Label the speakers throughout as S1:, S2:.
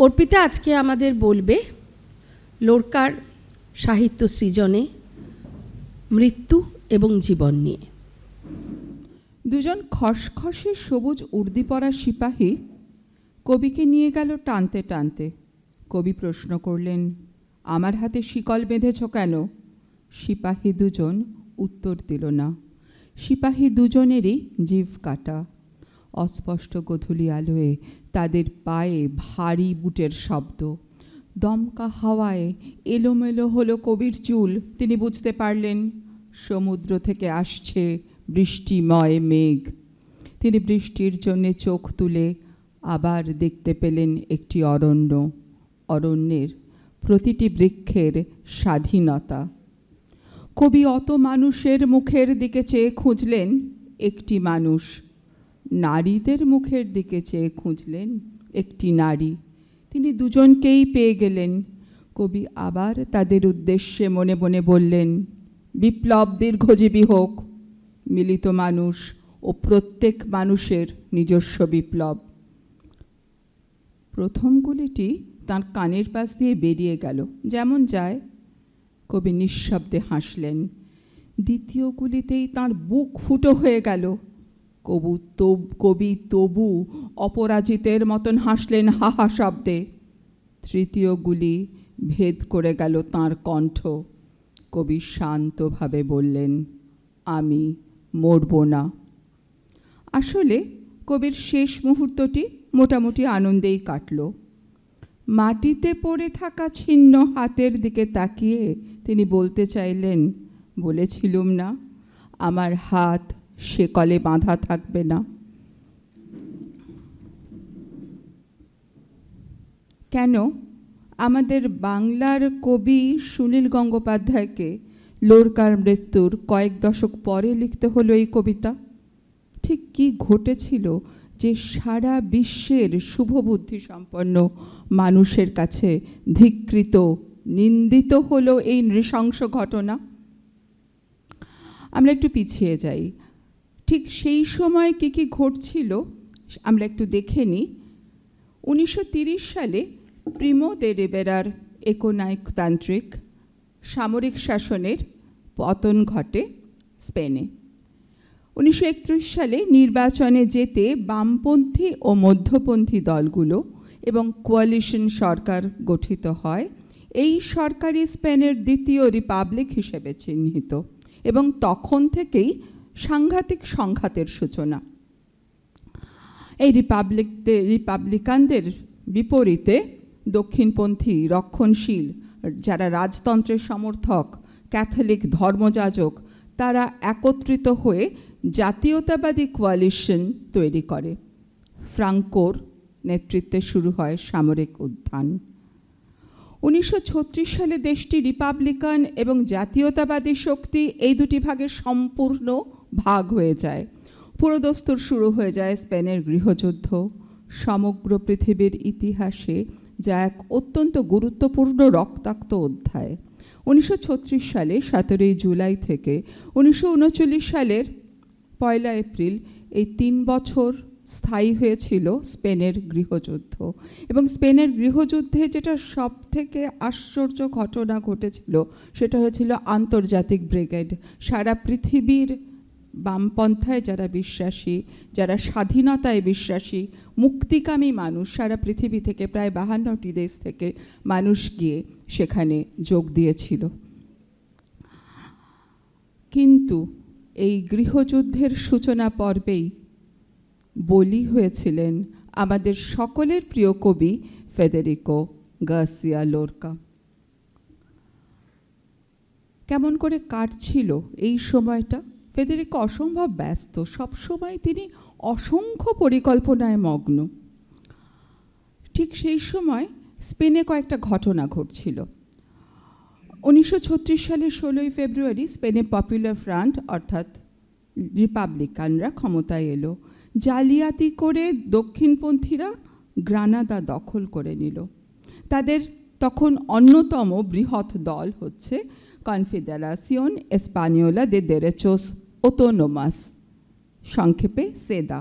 S1: অর্পিতা আজকে আমাদের বলবে লোরকার সাহিত্য সৃজনে মৃত্যু এবং জীবন নিয়ে।
S2: দুজন খসখসে সবুজ উর্দি পরা সিপাহী কবিকে নিয়ে গেল টানতে টানতে। কবি প্রশ্ন করলেন, আমার হাতে শিকল বেঁধেছ কেন? সিপাহী দুজন উত্তর দিল না। সিপাহী দুজনেরই জিভ কাটা। অস্পষ্ট গোধূলি আলোয় তাদের পায়ে ভারী বুটের শব্দ। দমকা হাওয়ায় এলোমেলো হলো কবির চুল। তিনি বুঝতে পারলেন সমুদ্র থেকে আসছে বৃষ্টিময় মেঘ। তিনি বৃষ্টির জন্যে চোখ তুলে আবার দেখতে পেলেন একটি অরণ্য, অরণ্যের প্রতিটি বৃক্ষের স্বাধীনতা। কবি অত মানুষের মুখের দিকে চেয়ে খুঁজলেন একটি মানুষ, নারীদের মুখের দিকে চেয়ে খুঁজলেন একটি নারী। তিনি দুজনকেই পেয়ে গেলেন। কবি আবার তাদের উদ্দেশ্যে মনে মনে বললেন, বিপ্লব দীর্ঘজীবী হোক, মিলিত মানুষ ও প্রত্যেক মানুষের নিজস্ব বিপ্লব। প্রথম গুলিটি তাঁর কানের পাশ দিয়ে বেরিয়ে গেল, যেমন যায়। কবি নিঃশব্দে হাসলেন। দ্বিতীয় গুলিতেই তাঁর বুক ফুটো হয়ে গেল। কবি তবু অপরাজিতের মতন হাসলেন হাহা শব্দে। তৃতীয় গুলি ভেদ করে গেল তাঁর কণ্ঠ। কবি শান্তভাবে বললেন, আমি মরব না। আসলে কবির শেষ মুহূর্তটি মোটামুটি আনন্দেই কাটল। মাটিতে পড়ে থাকা ছিন্ন হাতের দিকে তাকিয়ে তিনি বলতে চাইলেন, বলেছিলুম না আমার হাত শেকলে বাঁধা থাকবে না। কেন আমাদের বাংলার কবি সুনীল গঙ্গোপাধ্যায়কে লোরকার মৃত্যুর কয়েক দশক পরে লিখতে হলো এই কবিতা? ঠিক কি ঘটেছিল যে সারা বিশ্বের শুভবুদ্ধি সম্পন্ন মানুষের কাছে ধিক্কৃত, নিন্দিত হলো এই নৃশংস ঘটনা? আমরা একটু পিছিয়ে যাই। ঠিক সেই সময় কি কি ঘটছিল আমরা একটু দেখে নিই। 1930 সালে প্রিমো দে রিবেরার একনায়কতান্ত্রিক সামরিক শাসনের পতন ঘটে স্পেনে। 1931 সালে নির্বাচনে যেতে বামপন্থী ও মধ্যপন্থী দলগুলো এবং কোয়ালিশন সরকার গঠিত হয়। এই সরকারই স্পেনের দ্বিতীয় রিপাবলিক হিসেবে চিহ্নিত এবং তখন থেকেই সাংঘাতিক সংঘাতের সূচনা। এই রিপাবলিকানদের বিপরীতে দক্ষিণপন্থী, রক্ষণশীল, যারা রাজতন্ত্রের সমর্থক, ক্যাথলিক ধর্মযাজক, তারা একত্রিত হয়ে জাতীয়তাবাদী কোয়ালিশন তৈরি করে। ফ্রাঙ্কোর নেতৃত্বে শুরু হয় সামরিক উত্থান। 1936 সালে দেশটি রিপাবলিকান এবং জাতীয়তাবাদী শক্তি এই দুটি ভাগে সম্পূর্ণ ভাগ হয়ে যায়। পুরোদস্তুর শুরু হয়ে যায় স্পেনের গৃহযুদ্ধ। সমগ্র পৃথিবীর ইতিহাসে যা এক অত্যন্ত গুরুত্বপূর্ণ রক্তাক্ত অধ্যায়। 1936 সালে 17 জুলাই থেকে 1939 সালের 1 এপ্রিল এই 3 বছর স্থায়ী হয়েছিল স্পেনের গৃহযুদ্ধ। এবং স্পেনের গৃহযুদ্ধে যেটা সব থেকে আশ্চর্য ঘটনা ঘটেছিল সেটা হয়েছিল আন্তর্জাতিক ব্রিগেড। সারা পৃথিবীর বামপন্থায় যারা বিশ্বাসী, যারা স্বাধীনতায় বিশ্বাসী, মুক্তিকামী মানুষ, সারা পৃথিবী থেকে প্রায় 52টি দেশ থেকে মানুষ গিয়ে সেখানে যোগ দিয়েছিল। কিন্তু এই গৃহযুদ্ধের সূচনা পর্বেই বলি হয়েছিলেন আমাদের সকলের প্রিয় কবি ফেদেরিকো গার্সিয়া লোরকা। কেমন করে কাটছিল এই সময়টা? ফেদেরিকো অসম্ভব ব্যস্ত, সবসময় তিনি অসংখ্য পরিকল্পনায় মগ্ন। ঠিক সেই সময় স্পেনে কয়েকটা ঘটনা ঘটছিল। 1936 সালের 16 ফেব্রুয়ারি স্পেনে পপুলার ফ্রন্ট অর্থাৎ রিপাবলিকানরা ক্ষমতায় এলো। জালিয়াতি করে দক্ষিণপন্থীরা গ্রানাদা দখল করে নিল। তাদের তখন অন্যতম বৃহৎ দল হচ্ছে কনফেডারাসিয়ন এসপানিওলা দে দেরেচোস অটোনোমাস, সংক্ষেপে সেদা।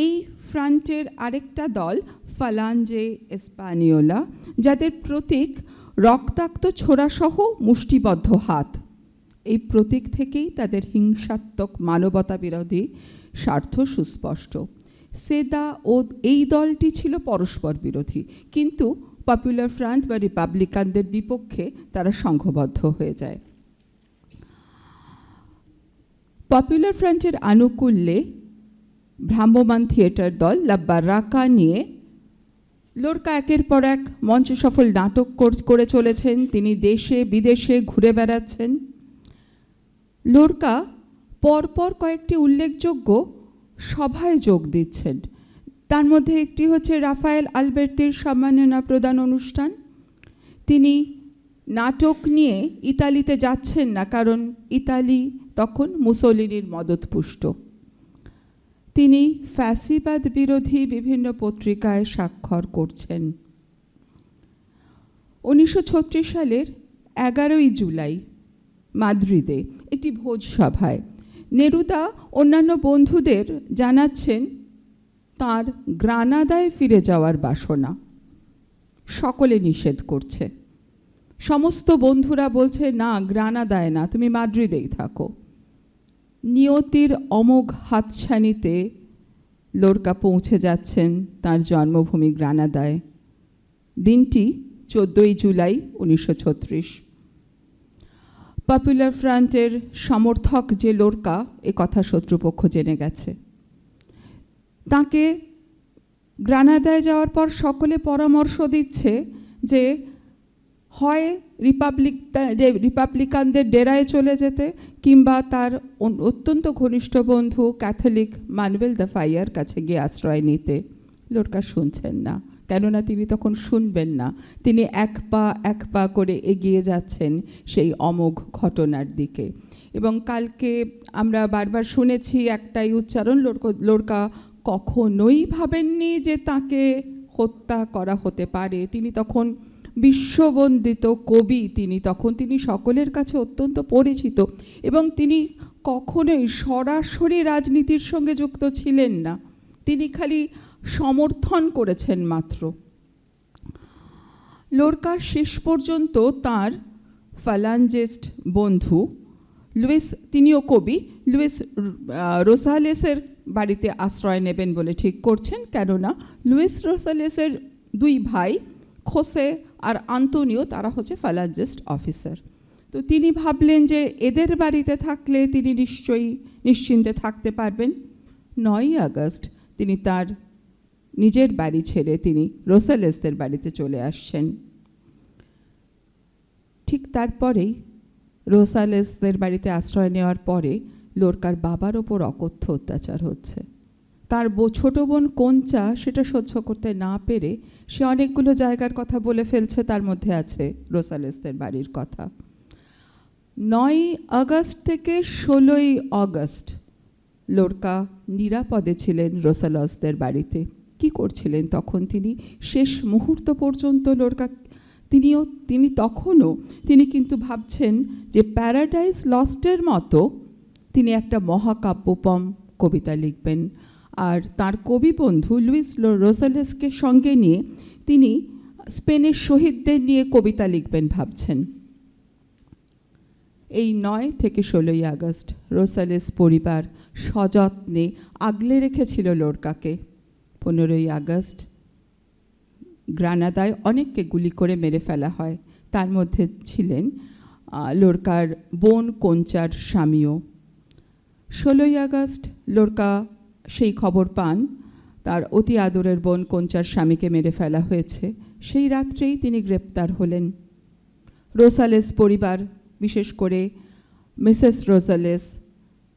S2: এই ফ্রন্টের আরেকটা দল ফালাঞ্জে এসপানিওলা, যাদের প্রতীক রক্তাক্ত ছোড়াসহ মুষ্টিবদ্ধ হাত। এই প্রতীক থেকেই তাদের হিংসাত্মক মানবতা বিরোধী স্বার্থ সুস্পষ্ট। সেদা ও এই দলটি ছিল পরস্পর বিরোধী, কিন্তু পপুলার ফ্রন্ট বা রিপাবলিকানদের বিপক্ষে তারা সংঘবদ্ধ হয়ে যায়। পপুলার ফ্রন্টের আনুকূল্যে ভ্রাম্যমাণ থিয়েটার দল লা বারাকা নিয়ে লোরকা একের পর এক মঞ্চ সফল নাটক করে চলেছেন। তিনি দেশে বিদেশে ঘুরে বেড়াচ্ছেন। লোরকা পরপর কয়েকটি উল্লেখযোগ্য সভায় যোগ দিচ্ছেন। তার মধ্যে একটি হচ্ছে রাফায়েল আলবের্তির সম্মাননা প্রদান অনুষ্ঠান। তিনি নাটক নিয়ে ইতালিতে যাচ্ছেন না, কারণ ইতালি তখন মুসোলিনির মদতপুষ্ট। তিনি ফ্যাসিবাদ বিরোধী বিভিন্ন পত্রিকায় স্বাক্ষর করছেন। 1936 সালের 11ই জুলাই মাদ্রিদে একটি ভোজ সভায় নেরুদা অন্যান্য বন্ধুদের জানাচ্ছেন তার গ্রানাদায় ফিরে যাওয়ার বাসনা। সকলে নিষেধ করছে। সমস্ত বন্ধুরা বলছে, না, গ্রানাদায় না, তুমি মাদ্রিদেই থাকো। নিয়তির অমোঘ হাতছানিতে লোরকা পৌঁছে যাচ্ছেন তার জন্মভূমি গ্রানাদায়। দিনটি 14ই জুলাই 1936। পপুলার ফ্রন্টের সমর্থক যে লোরকা, এ কথা শত্রুপক্ষ জেনে গেছে। তাকে গ্রানাদায় যাওয়ার পর সকলে পরামর্শ দিচ্ছে যে হয় রিপাবলিকানদের ডেরায় চলে যেতে, কিংবা তার অত্যন্ত ঘনিষ্ঠ বন্ধু ক্যাথলিক মানুয়েল দ্য ফাইয়ার কাছে গিয়ে আশ্রয় নিতে। লোরকা শুনছেন না, কেননা তিনি তখন শুনবেন না। তিনি এক পা করে এগিয়ে যাচ্ছেন সেই অমোঘ ঘটনার দিকে। এবং কালকে আমরা বারবার শুনেছি একটাই উচ্চারণ, লোরকা কখনোই ভাবেননি যে তাকে হত্যা করা হতে পারে। তিনি তখন বিশ্ববন্দিত কবি, তিনি সকলের কাছে অত্যন্ত পরিচিত, এবং তিনি কখনোই সরাসরি রাজনীতির সঙ্গে যুক্ত ছিলেন না। তিনি খালি সমর্থন করেছেন মাত্র। লোরকা শেষ পর্যন্ত তার ফালাঞ্জিস্ট বন্ধু লুইস, তিনিও কবি, লুইস রোসালেসের বাড়িতে আশ্রয় নেবেন বলে ঠিক করছেন, কেননা লুইস রোসালেসের দুই ভাই খোসে আর আন্তোনিও, তারা হচ্ছে ফালাঞ্জিস্ট অফিসার। তো তিনি ভাবলেন যে এদের বাড়িতে থাকলে তিনি নিশ্চয়ই নিশ্চিন্তে থাকতে পারবেন। 9ই আগস্ট তিনি তার নিজের বাড়ি ছেড়ে তিনি রোসালেসদের বাড়িতে চলে আসছেন। ঠিক তারপরেই রোসালেসদের বাড়িতে আশ্রয় নেওয়ার পরে লোরকার বাবার ওপর অকথ্য অত্যাচার হচ্ছে। তার ছোট বোন কোঞ্চা সেটা সহ্য করতে না পেরে সে অনেকগুলো জায়গার কথা বলে ফেলছে, তার মধ্যে আছে রোসালেসদের বাড়ির কথা। 9ই আগস্ট থেকে 16ই আগস্ট লোরকা নিরাপদে ছিলেন রোসালেসদের বাড়িতে। কি করছিলেন তখন তিনি? শেষ মুহূর্ত পর্যন্ত লোরকা তিনি কিন্তু ভাবছেন যে প্যারাডাইস লস্টের মতো তিনি একটা মহাকাব্যপম কবিতা লিখবেন। আর তার কবি বন্ধু লুইস রোসালেসকে সঙ্গে নিয়ে তিনি স্পেনের শহীদদের নিয়ে কবিতা লিখবেন ভাবছেন। এই 9 থেকে 16ই আগস্ট রোসালেস পরিবার সযত্নে আগলে রেখেছিল লোরকাকে। 15ই আগস্ট গ্রানাদায় অনেককে গুলি করে মেরে ফেলা হয়, তার মধ্যে ছিলেন লোরকার বোন কোঞ্চার স্বামীও। 16ই আগস্ট লোরকা সেই খবর পান তার অতি আদরের বোন কোঞ্চার স্বামীকে মেরে ফেলা হয়েছে। সেই রাত্রেই তিনি গ্রেপ্তার হলেন। রোসালেস পরিবার, বিশেষ করে মিসেস রোসালেস,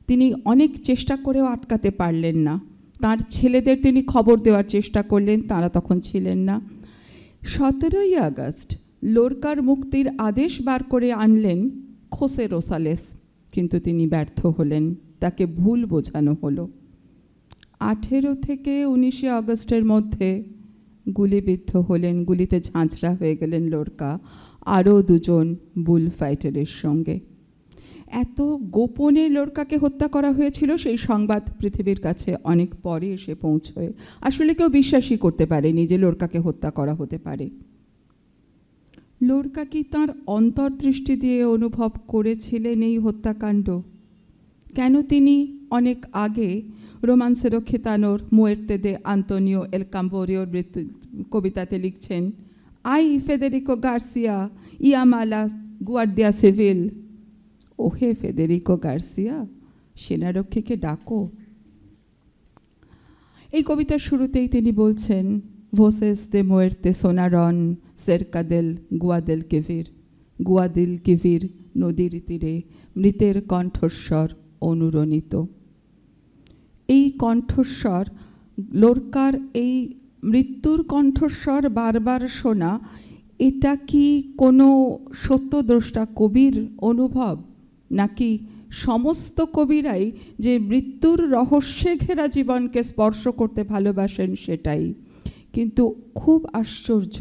S2: তিনি অনেক চেষ্টা করেও আটকাতে পারলেন না। তার ছেলেদের তিনি খবর দেওয়ার চেষ্টা করলেন, তারা তখন ছিলেন না। 17ই আগস্ট লোরকার মুক্তির আদেশ বার করে আনলেন খোসে রোসালেস, কিন্তু তিনি ব্যর্থ হলেন, তাকে ভুল বোঝানো হলো। 18 থেকে 19 আগস্টের মধ্যে গুলিবিদ্ধ হলেন, গুলিতে ঝাঁঝরা হয়ে গেলেন লোরকা আরও দুজন বুল ফাইটারের সঙ্গে। এত গোপনে লোরকাকে হত্যা করা হয়েছিল সেই সংবাদ পৃথিবীর কাছে অনেক পরে এসে পৌঁছয়। আসলে কেউ বিশ্বাসই করতে পারেনি যে লোরকাকে হত্যা করা হতে পারে। লোরকা কি তাঁর অন্তর্দৃষ্টি দিয়ে অনুভব করেছিলেন এই হত্যাকাণ্ড? কেন তিনি অনেক আগে রোমান্সেরো খিতানোর মুয়ের্তে দে আন্তোনিও এল কাম্বোরিওর মৃত্যু কবিতাতে লিখছেন, আই ফেদেরিকো গার্সিয়া ইয়ামালা গুয়ার্দিয়া সিভিল, ওহে ফেদেরিকো গার্সিয়া, সেনারক্ষীকে ডাকো। এই কবিতার শুরুতেই তিনি বলছেন, ভোসেস দে মুয়ের্তে সোনারন সেরকাদেল গুয়াদিল কিভির, নদীর তীরে মৃতের কণ্ঠস্বর অনুরণিত। এই কণ্ঠস্বর, লোরকার এই মৃত্যুর কণ্ঠস্বর বারবার শোনা, এটা কি কোনো সত্যদ্রষ্টা কবির অনুভব, নাকি সমস্ত কবিরাই যে মৃত্যুর রহস্যে ঘেরা জীবনকে স্পর্শ করতে ভালোবাসেন সেটাই? কিন্তু খুব আশ্চর্য,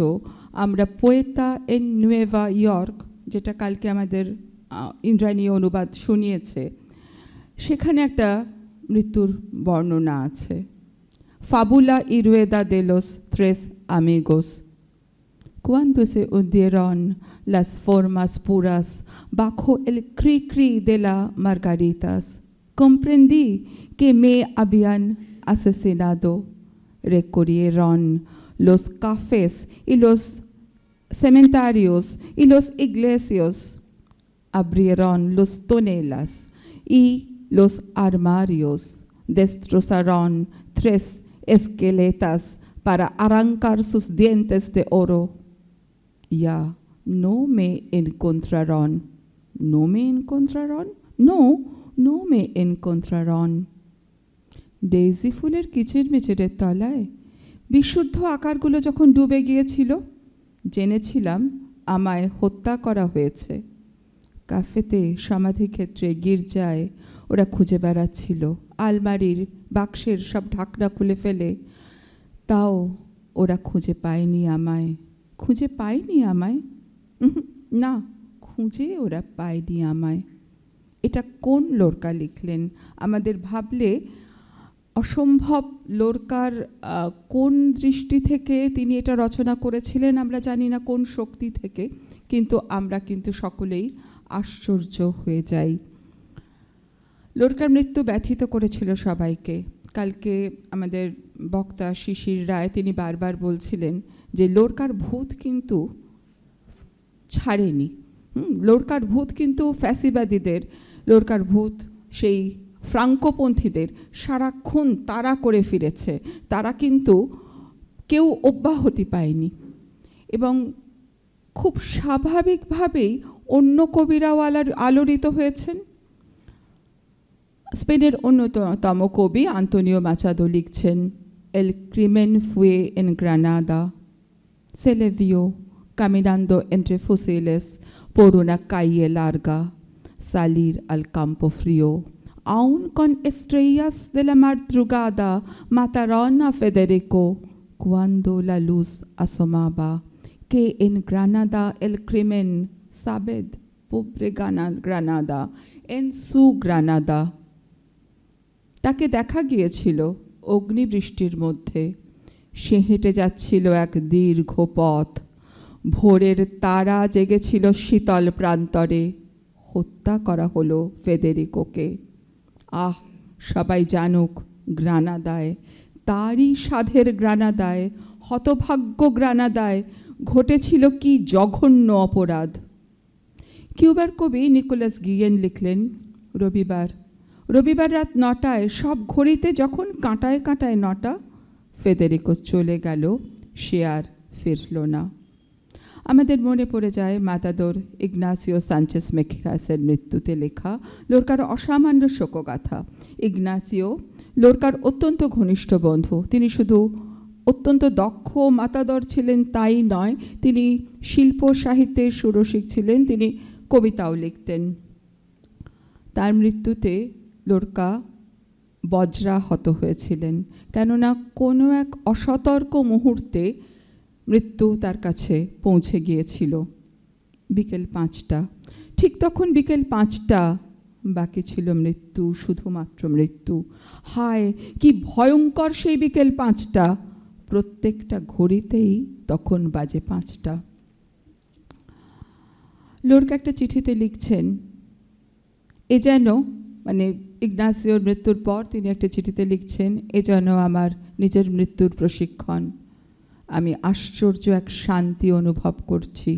S2: আমরা পোয়েতা এন নুয়েভা ইয়র্ক, যেটা কালকে আমাদের ইন্দ্রাণী অনুবাদ শুনিয়েছে, সেখানে একটা মৃত্যুর বর্ণনা আছে। ফাবুলা ইরুয়েদা de los tres amigos. Cuando se hundieron las formas puras bajo el cri-cri de las margaritas, comprendí que me habían asesinado. Recorrieron los cafés y los cementerios y los iglesias, abrieron los tonelas y los armarios, destrozaron 3 esqueletas para arrancar sus dientes de oro. Ya no me encontraron. ¿No me encontraron? No me encontraron. Daisy ফুলের কিচিরমিচিরের তলায় বিশুদ্ধ আকারগুলো যখন ডুবে গিয়েছিল, জেনেছিলাম আমায় হত্যা করা হয়েছে। কাফেতে, সমাধিক্ষেত্রে, গির্জায় ওরা খুঁজে বেড়াচ্ছিল, আলমারির বাক্সের সব ঢাকনা খুলে ফেলে। তাও ওরা খুঁজে পায়নি আমায়। খুঁজে পায়নি আমায়? না, খুঁজে ওরা পায়নি আমায়। এটা কোন লোরকা লিখলেন? আমাদের ভাবলে অসম্ভব লোরকার কোন দৃষ্টি থেকে তিনি এটা রচনা করেছিলেন আমরা জানি না, কোন শক্তি থেকে, কিন্তু আমরা কিন্তু সকলেই আশ্চর্য হয়ে যাই। লোরকার মৃত্যু ব্যথিত করেছিল সবাইকে। কালকে আমাদের বক্তা শিশির রায় তিনি বারবার বলছিলেন যে লোরকার ভূত কিন্তু ছাড়েনি। লোরকার ভূত কিন্তু ফ্যাসিবাদীদের, লোরকার ভূত সেই ফ্রাঙ্কোপন্থীদের সারাক্ষণ তাড়া করে ফিরেছে। তারা কিন্তু কেউ অব্যাহতি পায়নি, এবং খুব স্বাভাবিকভাবেই অন্য কবিরাও আলোড়িত হয়েছেন। স্পেনের অন্যতম কবি আন্তোনিও মাচাদো লিখছেন, এল ক্রিমেন ফুয়ে এন Granada se le vio caminando entre fusiles por una calle larga, salir al campo frío. Aún con estrellas de la madrugada mataron a Federico cuando la luz asomaba, que en Granada el crimen, sabed, pobre Granada, en su Granada. তাকে দেখা গিয়েছিল অগ্নিবৃষ্টির মধ্যে। সে হেঁটে যাচ্ছিল এক দীর্ঘ পথ। ভোরের তারা জেগেছিল শীতল প্রান্তরে। হত্যা করা হলো ফেদেরিকোকে। আহ, সবাই জানুক, গ্রানাদায়, তারই সাধের গ্রানাদায়, হতভাগ্য গ্রানাদায় ঘটেছিল কি জঘন্য অপরাধ। কিউবার কবি নিকোলাস গিয়েন লিখলেন, রবিবার রাত 9টায় সব ঘড়িতে যখন কাঁটায় কাঁটায় 9টা, ফেদেরিকো চলে গেল, সে আর ফিরল না। আমাদের মনে পড়ে যায় মাতাদোর ইগনাসিও সানচেস মেকিয়াসের মৃত্যুতে লেখা লোরকার অসামান্য শোকগাথা। ইগনাসিও লোরকার অত্যন্ত ঘনিষ্ঠ বন্ধু। তিনি শুধু অত্যন্ত দক্ষ মাতাদর ছিলেন তাই নয়, তিনি শিল্প সাহিত্যের সুরসিক ছিলেন, তিনি কবিতাও লিখতেন। তার মৃত্যুতে লোরকা বজ্রাহত হয়েছিলেন, কেননা কোনো এক অসতর্ক মুহূর্তে মৃত্যু তার কাছে পৌঁছে গিয়েছিল। বিকেল 5টা, ঠিক তখন বিকেল 5টা বাকি ছিল মৃত্যু, শুধুমাত্র মৃত্যু। হায়, কি ভয়ঙ্কর সেই বিকেল 5টা! প্রত্যেকটা ঘড়িতেই তখন বাজে 5টা। লোরকা একটা চিঠিতে লিখছেন, এ যেন, মানে ইগনাসিওর মৃত্যুর পর তিনি একটা চিঠিতে লিখছেন, এ যেন আমার নিজের মৃত্যুর প্রশিক্ষণ। আমি আশ্চর্য এক শান্তি অনুভব করছি।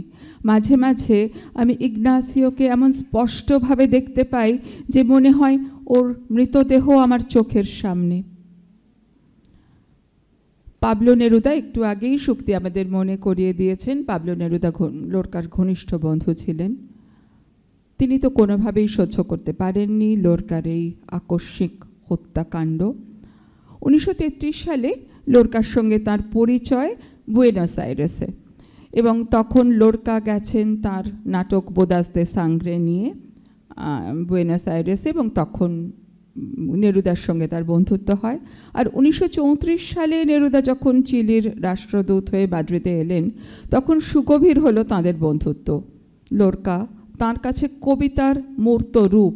S2: মাঝে মাঝে আমি ইগনাসিওকে এমন স্পষ্টভাবে দেখতে পাই যে মনে হয় ওর মৃতদেহ আমার চোখের সামনে। পাবলো নেরুদা একটু আগেই শক্তি আমাদের মনে করিয়ে দিয়েছেন, পাবলো নেরুদা লোরকার ঘনিষ্ঠ বন্ধু ছিলেন। তিনি তো কোনোভাবেই সহ্য করতে পারেননি লোরকার এই আকস্মিক হত্যাকাণ্ড। 1933 সালে লোরকার সঙ্গে তার পরিচয় বুয়েনোস আইরেসে, এবং তখন লোরকা গেছেন তার নাটক বোদাস দে সাংগ্রে নিয়ে বুয়েনোস আইরেসে, এবং তখন নেরুদার সঙ্গে তার বন্ধুত্ব হয়। আর 1934 সালে নেরুদা যখন চিলির রাষ্ট্রদূত হয়ে মাদ্রিদে এলেন, তখন সুগভীর হলো তাঁদের বন্ধুত্ব। লোরকা তাঁর কাছে কবিতার মূর্ত রূপ।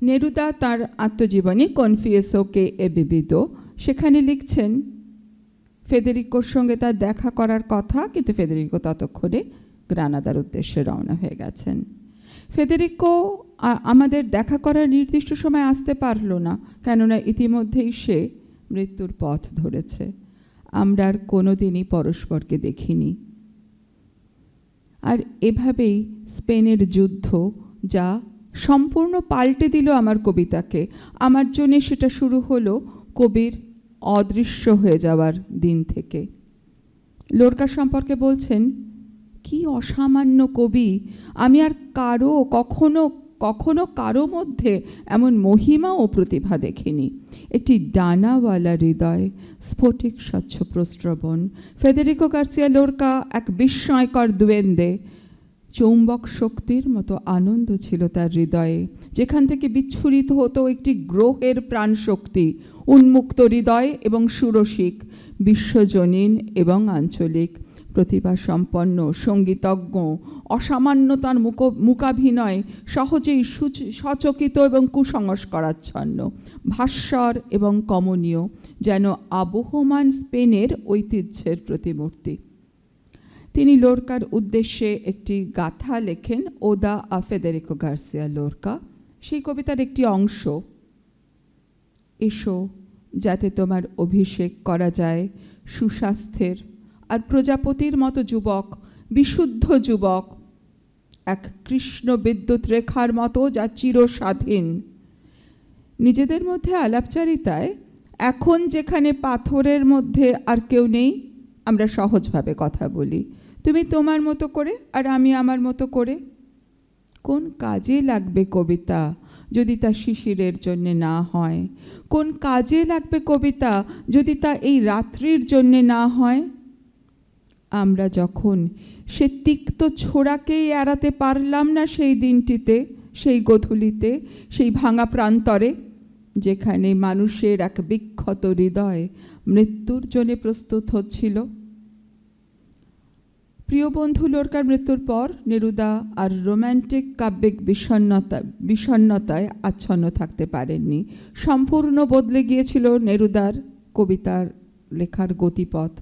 S2: নেরুদা তার আত্মজীবনী কনফিয়েসোকে এ বিবিদো, সেখানে লিখছেন ফেদেরিকোর সঙ্গে তার দেখা করার কথা, কিন্তু ফেদেরিকো ততক্ষণে গ্রানাদার উদ্দেশ্যে রওনা হয়ে গেছেন। ফেদেরিকো আমাদের দেখা করার নির্দিষ্ট সময় আসতে পারল না, কেননা ইতিমধ্যেই সে মৃত্যুর পথ ধরেছে। আমরা আর কোনো দিনই পরস্পরকে দেখিনি। আর এভাবেই স্পেনের যুদ্ধ, যা সম্পূর্ণ পাল্টে দিল আমার কবিতাকে, আমার জন্যে সেটা শুরু হলো কবির অদৃশ্য হয়ে যাওয়ার দিন থেকে। লোরকা সম্পর্কে বলছেন, কি অসামান্য কবি! আমি আর কখনো কারো মধ্যে এমন মহিমা ও প্রতিভা দেখিনি। একটি ডানাওয়ালা হৃদয়, স্ফটিক স্বচ্ছ প্রস্রবণ। ফেদেরিকো গার্সিয়া লোরকা এক বিস্ময়কর দুয়েন্দে। চৌম্বক শক্তির মতো আনন্দ ছিল তার হৃদয়ে, যেখান থেকে বিচ্ছুরিত হতো একটি গ্রহের প্রাণশক্তি, উন্মুক্ত হৃদয় এবং সুরসিক, বিশ্বজনীন এবং আঞ্চলিক, প্রতিভা সম্পন্ন, সঙ্গীতজ্ঞ, অসামান্য তার মূকাভিনয়, সহজেই সচকিত এবং কুসংস্কারাচ্ছন্ন, ভাস্বর এবং কমনীয়, যেন আবহমান স্পেনের ঐতিহ্যের প্রতিমূর্তি। তিনি লোরকার উদ্দেশ্যে একটি গাথা লেখেন, ওদা আ ফেদেরিকো গার্সিয়া লোরকা। সেই কবিতার একটি অংশ, এসো যাতে তোমার অভিষেক করা যায় সুস্বাস্থ্যের আর প্রজাপতির মতো যুবক, বিশুদ্ধ যুবক, এক কৃষ্ণ বিদ্যুৎ রেখার মতো যা চিরস্বাধীন। নিজেদের মধ্যে আলাপচারিতায় এখন যেখানে পাথরের মধ্যে আর কেউ নেই, আমরা সহজভাবে কথা বলি, তুমি তোমার মতো করে আর আমি আমার মতো করে। কোন কাজে লাগবে কবিতা যদি তা শিশিরের জন্যে না হয়? কোন কাজে লাগবে কবিতা যদি তা এই রাত্রির জন্যে না হয়? আমরা যখন সে তিক্ত ছোড়াকেই এড়াতে পারলাম না সেই দিনটিতে, সেই গোধূলিতে, সেই ভাঙা প্রান্তরে, যেখানে মানুষের এক বিক্ষত হৃদয় মৃত্যুর জন্যে প্রস্তুত হচ্ছিল। প্রিয় বন্ধু লোরকার মৃত্যুর পর নেরুদা আর রোম্যান্টিক কাব্যিক বিষণ্ণতায় আচ্ছন্ন থাকতে পারেননি। সম্পূর্ণ বদলে গিয়েছিল নেরুদার কবিতার লেখার গতিপথ,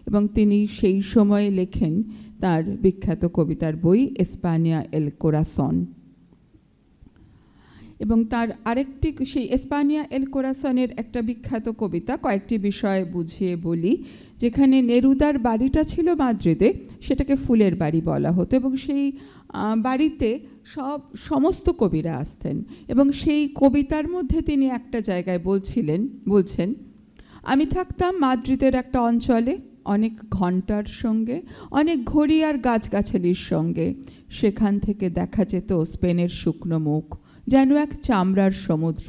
S2: এবং তিনি সেই সময়ে লেখেন তার বিখ্যাত কবিতার বই এসপানিয়া এল কোরাসন। এবং তার আরেকটি, সেই এসপানিয়া এল কোরাসনের একটা বিখ্যাত কবিতা, কয়েকটি বিষয় বুঝিয়ে বলি। যেখানে নেরুদার বাড়িটা ছিল মাদ্রিদে, সেটাকে ফুলের বাড়ি বলা হতো, এবং সেই বাড়িতে সমস্ত কবিরা আসতেন। এবং সেই কবিতার মধ্যে তিনি একটা জায়গায় বলছেন, আমি থাকতাম মাদ্রিদের একটা অঞ্চলে, অনেক ঘণ্টার সঙ্গে, অনেক ঘড়ি আর গাছগাছালির সঙ্গে। সেখান থেকে দেখা যেত স্পেনের শুকনো মুখ, যেন এক চামড়ার সমুদ্র।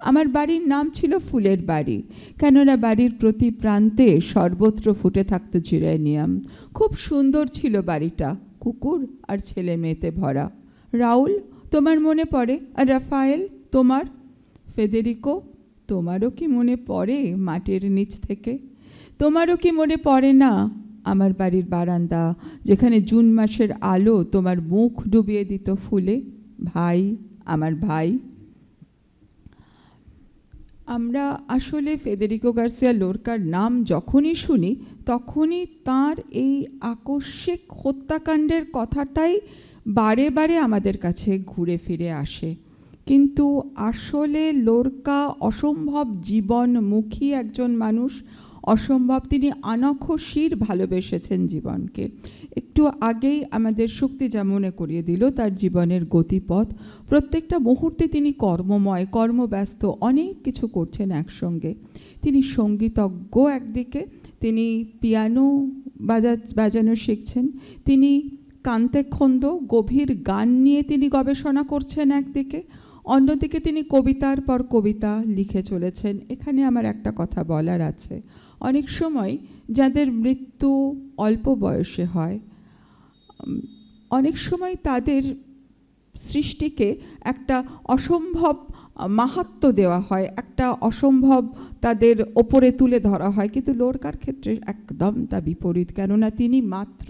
S2: আমার বাড়ির নাম ছিল ফুলের বাড়ি, কেননা বাড়ির প্রতি প্রান্তে সর্বত্র ফুটে থাকতো জিরেনিয়াম। খুব সুন্দর ছিল বাড়িটা, কুকুর আর ছেলে মেয়েতে ভরা। রাউল, তোমার মনে পড়ে? আর রাফায়েল, তোমার? ফেদেরিকো, তোমারও কি মনে পড়ে মাটির নিচ থেকে? তোমারও কি মনে পড়ে না আমার বাড়ির বারান্দা, যেখানে জুন মাসের আলো তোমার মুখ ডুবিয়ে দিত ফুলে? ভাই, আমার ভাই। আমরা আসলে ফেদেরিকো গার্সিয়া লোরকার নাম যখনই শুনি তখনই তার এই আকস্মিক হত্যাকাণ্ডের কথাটাই বারে বারে আমাদের কাছে ঘুরে ফিরে আসে। কিন্তু আসলে লোরকা অসম্ভব জীবনমুখী একজন মানুষ, অসম্ভব তিনি আনখশির ভালোবেসেছেন জীবনকে। একটু আগেই আমাদের শুক্তি যা মনে করিয়ে দিল তার জীবনের গতিপথ। প্রত্যেকটা মুহূর্তে তিনি কর্মময়, কর্মব্যস্ত, অনেক কিছু করছেন একসঙ্গে। তিনি সঙ্গীতজ্ঞ একদিকে, তিনি পিয়ানো বাজানো শিখছেন, তিনি কান্তেখন্দ গভীর গান নিয়ে তিনি গবেষণা করছেন একদিকে, অন্যদিকে তিনি কবিতার পর কবিতা লিখে চলেছেন। এখানে আমার একটা কথা বলার আছে। অনেক সময় যাদের মৃত্যু অল্প বয়সে হয়, অনেক সময় তাদের সৃষ্টিকে একটা অসম্ভব মাহাত্ম্য দেওয়া হয়, একটা অসম্ভব তাদের ওপরে তুলে ধরা হয়। কিন্তু লোরকার ক্ষেত্রে একদম তা বিপরীত, কেননা তিনি মাত্র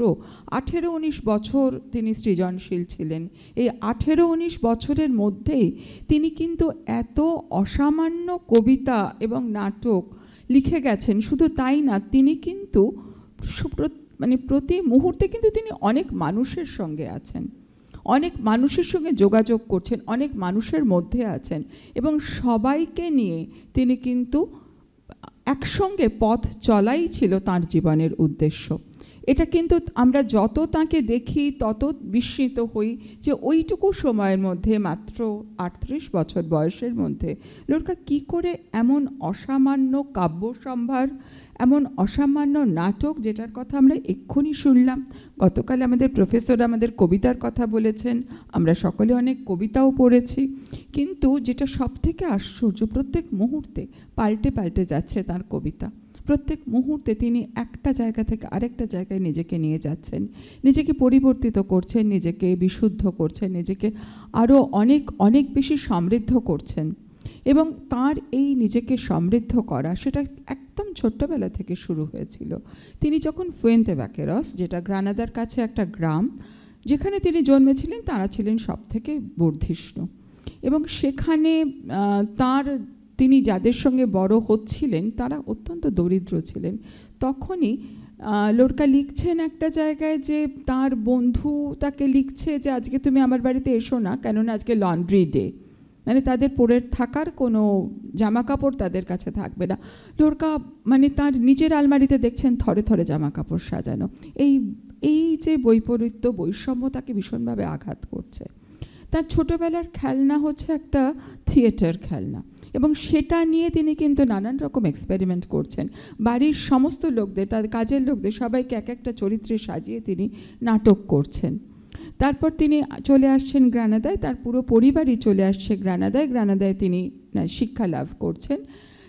S2: 18-19 বছর তিনি সৃজনশীল ছিলেন। এই 18-19 বছরের মধ্যেই তিনি কিন্তু এত অসামান্য কবিতা এবং নাটক লিখে গেছেন। শুধু তাই না, তিনি কিন্তু প্রতি মুহূর্তে কিন্তু তিনি অনেক মানুষের সঙ্গে আছেন, অনেক মানুষের সঙ্গে যোগাযোগ করছেন, অনেক মানুষের মধ্যে আছেন, এবং সবাইকে নিয়ে তিনি কিন্তু একসঙ্গে পথ চলাই ছিল তার জীবনের উদ্দেশ্য। এটা কিন্তু আমরা যত তাকে দেখি তত বিস্মিত হই যে ওইটুকু সময়ের মধ্যে, মাত্র 38 বছর বয়সের মধ্যে লোরকা কী করে এমন অসামান্য কাব্য সম্ভার, এমন অসামান্য নাটক, যেটার কথা আমরা এক্ষুনি শুনলাম। গতকাল আমাদের প্রফেসর আমাদের কবিতার কথা বলেছেন, আমরা সকলে অনেক কবিতাও পড়েছি, কিন্তু যেটা সবথেকে আশ্চর্য, প্রত্যেক মুহূর্তে পাল্টে পাল্টে যাচ্ছে তার কবিতা। প্রত্যেক মুহূর্তে তিনি একটা জায়গা থেকে আরেকটা জায়গায় নিজেকে নিয়ে যাচ্ছেন, নিজেকে পরিবর্তিত করছেন, নিজেকে বিশুদ্ধ করছেন, নিজেকে আরও অনেক অনেক বেশি সমৃদ্ধ করছেন। এবং তার এই নিজেকে সমৃদ্ধ করা, সেটা একদম ছোট্টবেলা থেকে শুরু হয়েছিল। তিনি যখন ফুয়েন্তে বাকেরস, যেটা গ্রানাদার কাছে একটা গ্রাম, যেখানে তিনি জন্মেছিলেন, তারা ছিলেন সব থেকে বর্ধিষ্ণু, এবং সেখানে তিনি যাদের সঙ্গে বড় হচ্ছিলেন তারা অত্যন্ত দরিদ্র ছিলেন। তখনই লোরকা লিখছেন একটা জায়গায় যে তার বন্ধু তাকে লিখছে যে আজকে তুমি আমার বাড়িতে এসো না, কেননা আজকে লন্ড্রি ডে, মানে তাদের পরে থাকার কোনো জামা কাপড় তাদের কাছে থাকবে না। লোরকা তার নিজের আলমারিতে দেখছেন থরে থরে জামা কাপড় সাজানো। এই যে বৈপরীত্য, বৈষম্য তাকে ভীষণভাবে আঘাত করছে। তার ছোটোবেলার খেলনা হচ্ছে একটা থিয়েটার খেলনা, এবং সেটা নিয়ে তিনি কিন্তু নানান রকম এক্সপেরিমেন্ট করছেন। বাড়ির সমস্ত লোকদের, তার কাজের লোকদের সবাইকে এক একটা চরিত্রে সাজিয়ে তিনি নাটক করছেন। তারপর তিনি চলে আসছেন গ্রানাদায়, তার পুরো পরিবারই চলে আসছে গ্রানাদায়। গ্রানাদায় তিনি শিক্ষা লাভ করছেন,